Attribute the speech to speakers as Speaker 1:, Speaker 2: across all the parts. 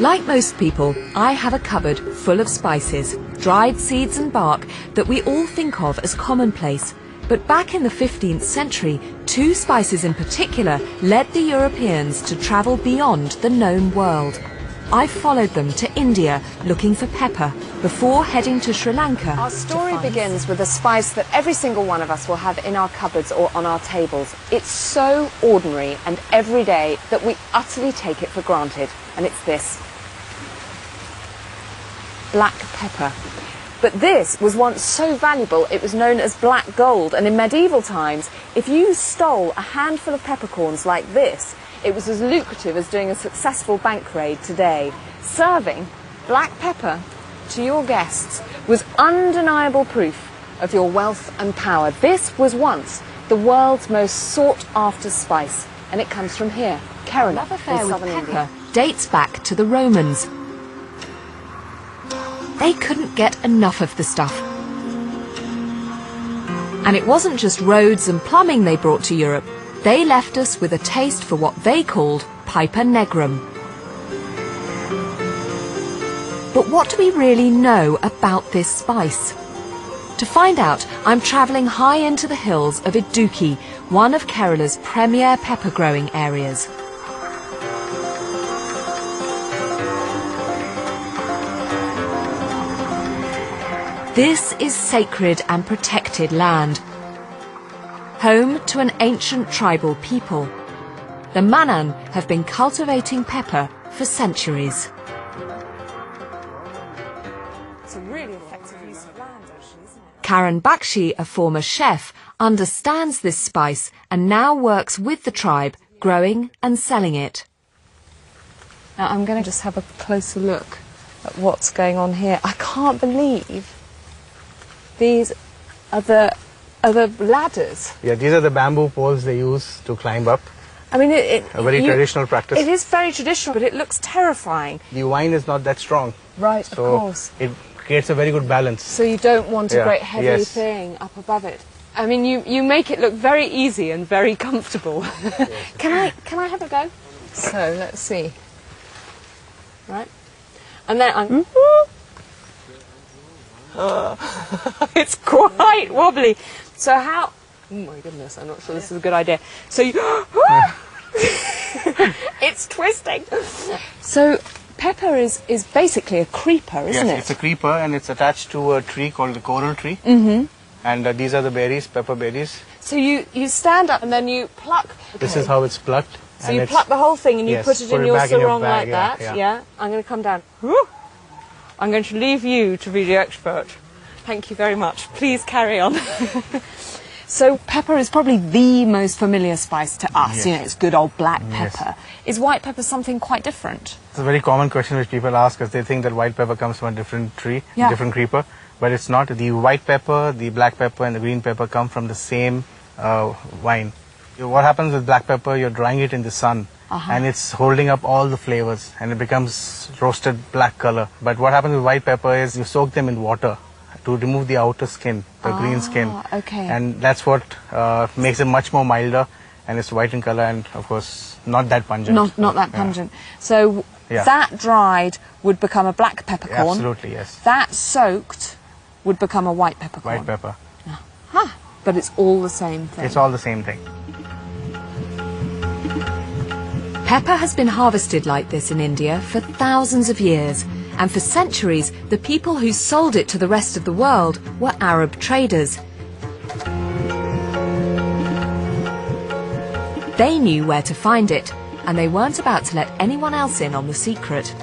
Speaker 1: Like most people, I have a cupboard full of spices, dried seeds and bark that we all think of as commonplace. But back in the 15th century, two spices in particular led the Europeans to travel beyond the known world. I followed them to India looking for pepper before heading to Sri Lanka.
Speaker 2: Our story begins with a spice that every single one of us will have in our cupboards or on our tables. It's so ordinary and everyday that we utterly take it for granted, and it's this: black pepper. But this was once so valuable it was known as black gold, and in medieval times, if you stole a handful of peppercorns like this, it was as lucrative as doing a successful bank raid today. Serving black pepper to your guests was undeniable proof of your wealth and power. This was once the world's most sought-after spice, and it comes from here, Kerala,
Speaker 1: Love affair
Speaker 2: in
Speaker 1: with
Speaker 2: southern
Speaker 1: pepper
Speaker 2: India.
Speaker 1: dates back to the Romans. They couldn't get enough of the stuff. And it wasn't just roads and plumbing they brought to Europe. They left us with a taste for what they called Piper Negrum. But what do we really know about this spice? To find out, I'm travelling high into the hills of Idukki, one of Kerala's premier pepper growing areas. This is sacred and protected land, home to an ancient tribal people. The Manan have been cultivating pepper for centuries.
Speaker 2: It's a really effective use of land, actually, isn't it?
Speaker 1: Karan Bakshi, a former chef, understands this spice and now works with the tribe, growing and selling it.
Speaker 2: Now I'm going to just have a closer look at what's going on here. I can't believe these are the ladders.
Speaker 3: Yeah, these are the bamboo poles they use to climb up.
Speaker 2: I mean,
Speaker 3: A very traditional practice.
Speaker 2: It is very traditional, but it looks terrifying.
Speaker 3: The wine is not that strong.
Speaker 2: Right,
Speaker 3: So
Speaker 2: of course.
Speaker 3: it creates a very good balance.
Speaker 2: So you don't want a
Speaker 3: Yeah,
Speaker 2: great heavy
Speaker 3: yes.
Speaker 2: thing up above it. I mean, you make it look very easy and very comfortable. Can I have a go? So let's see. Right, and then I'm. It's quite wobbly. So how? Oh my goodness! I'm not sure this is a good idea. So you. It's twisting. So pepper is basically a creeper, isn't
Speaker 3: Yes,
Speaker 2: it?
Speaker 3: it's a creeper and it's attached to a tree called the coral tree. Mm-hmm. And these are the berries, pepper berries.
Speaker 2: So you stand up and then you pluck.
Speaker 3: This is how it's plucked.
Speaker 2: So
Speaker 3: and
Speaker 2: you
Speaker 3: it's-
Speaker 2: pluck the whole thing and you
Speaker 3: Yes,
Speaker 2: put it
Speaker 3: put
Speaker 2: in
Speaker 3: it
Speaker 2: your
Speaker 3: back in your
Speaker 2: sarong
Speaker 3: bag,
Speaker 2: like that.
Speaker 3: yeah.
Speaker 2: I'm going to come down. I'm going to leave you to be the expert. Thank you very much. Please carry on. So pepper is probably the most familiar spice to us.
Speaker 3: Yes.
Speaker 2: You know, it's good old black
Speaker 3: Yes.
Speaker 2: pepper. Is white pepper something quite different?
Speaker 3: It's a very common question which people ask because they think that white pepper comes from a different tree,
Speaker 2: Yeah.
Speaker 3: different creeper. But it's not. The white pepper, the black pepper and the green pepper come from the same vine. What happens with black pepper, you're drying it in the sun. And it's holding up all the flavors and it becomes roasted black color. But what happens with white pepper is you soak them in water to remove the outer skin, the green skin.
Speaker 2: Okay.
Speaker 3: And that's what makes it much more milder, and it's white in color and of course not that pungent.
Speaker 2: Not that
Speaker 3: Yeah.
Speaker 2: pungent. So
Speaker 3: Yeah.
Speaker 2: that dried would become a black peppercorn.
Speaker 3: Absolutely, yes.
Speaker 2: That soaked would become a white peppercorn.
Speaker 3: White pepper.
Speaker 2: But it's all the same thing.
Speaker 3: It's all the same thing.
Speaker 1: Pepper has been harvested like this in India for thousands of years, and for centuries the people who sold it to the rest of the world were Arab traders. They knew where to find it, and they weren't about to let anyone else in on the secret.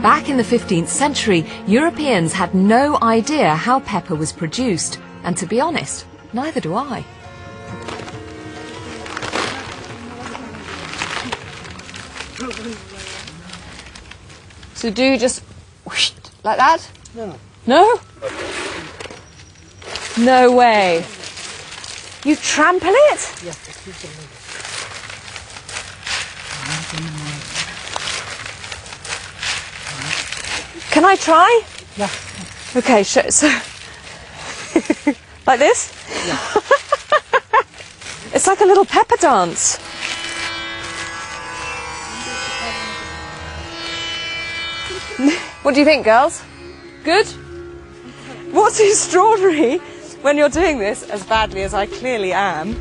Speaker 1: Back in the 15th century, Europeans had no idea how pepper was produced, and to be honest, neither do I.
Speaker 2: So do you just whoosh, like that?
Speaker 3: No.
Speaker 2: No? No way. You trample it?
Speaker 3: Yes.
Speaker 2: Can I try?
Speaker 3: Yeah.
Speaker 2: Okay, so like this? It's like a little pepper dance. What do you think, girls? Good? What's extraordinary when you're doing this, as badly as I clearly am,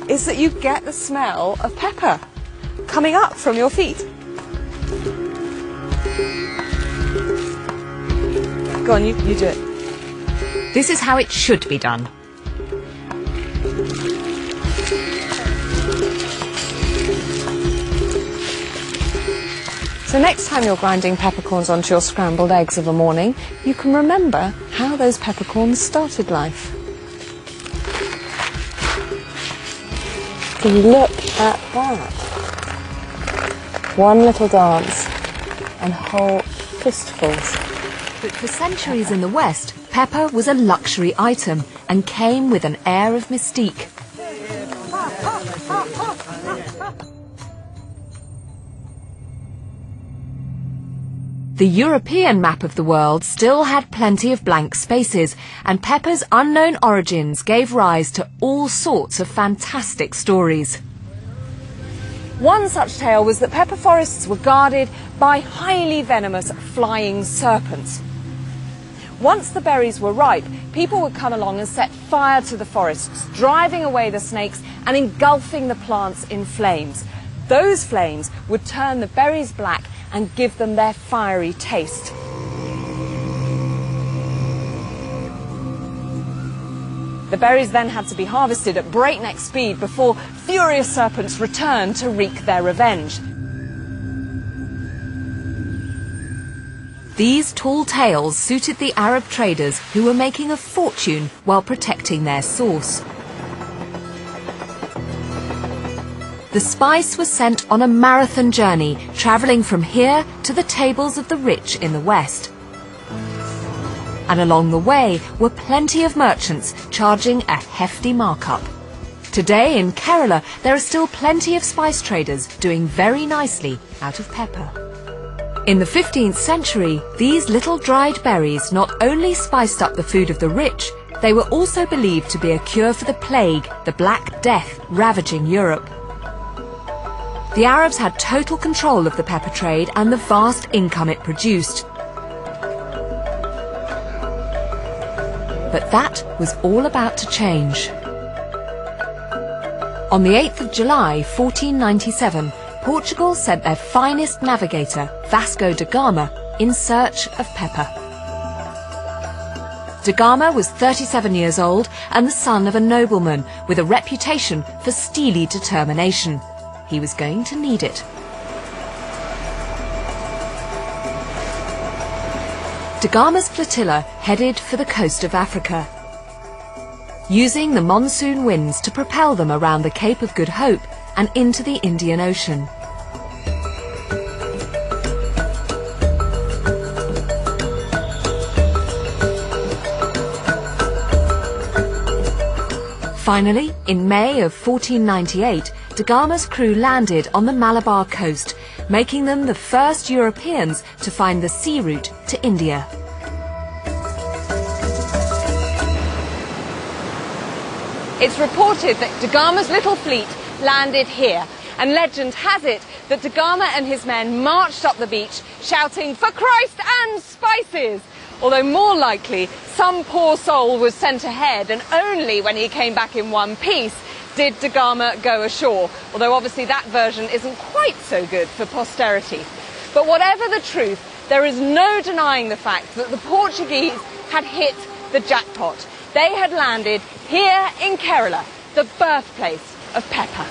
Speaker 2: is that you get the smell of pepper coming up from your feet. Go on, you do it.
Speaker 1: This is how it should be done.
Speaker 2: So next time you're grinding peppercorns onto your scrambled eggs of a morning, you can remember how those peppercorns started life. Look at that. One little dance and whole fistfuls.
Speaker 1: But for centuries in the West, pepper was a luxury item and came with an air of mystique. The European map of the world still had plenty of blank spaces, and pepper's unknown origins gave rise to all sorts of fantastic stories.
Speaker 2: One such tale was that pepper forests were guarded by highly venomous flying serpents. Once the berries were ripe, people would come along and set fire to the forests, driving away the snakes and engulfing the plants in flames. Those flames would turn the berries black and give them their fiery taste. The berries then had to be harvested at breakneck speed before furious serpents returned to wreak their revenge.
Speaker 1: These tall tales suited the Arab traders who were making a fortune while protecting their source. The spice was sent on a marathon journey, travelling from here to the tables of the rich in the West. And along the way were plenty of merchants charging a hefty markup. Today in Kerala, there are still plenty of spice traders doing very nicely out of pepper. In the 15th century, these little dried berries not only spiced up the food of the rich, they were also believed to be a cure for the plague, the Black Death, ravaging Europe. The Arabs had total control of the pepper trade and the vast income it produced. But that was all about to change. On the 8th of July, 1497, Portugal sent their finest navigator, Vasco da Gama, in search of pepper. Da Gama was 37 years old and the son of a nobleman with a reputation for steely determination. He was going to need it. Da Gama's flotilla headed for the coast of Africa, using the monsoon winds to propel them around the Cape of Good Hope and into the Indian Ocean. Finally, in May of 1498, Da Gama's crew landed on the Malabar coast, making them the first Europeans to find the sea route to India.
Speaker 2: It's reported that Da Gama's little fleet landed here, and legend has it that Da Gama and his men marched up the beach shouting, "For Christ and spices!" Although more likely, some poor soul was sent ahead, and only when he came back in one piece did Da Gama go ashore, although obviously that version isn't quite so good for posterity. But whatever the truth, there is no denying the fact that the Portuguese had hit the jackpot. They had landed here in Kerala, the birthplace of pepper.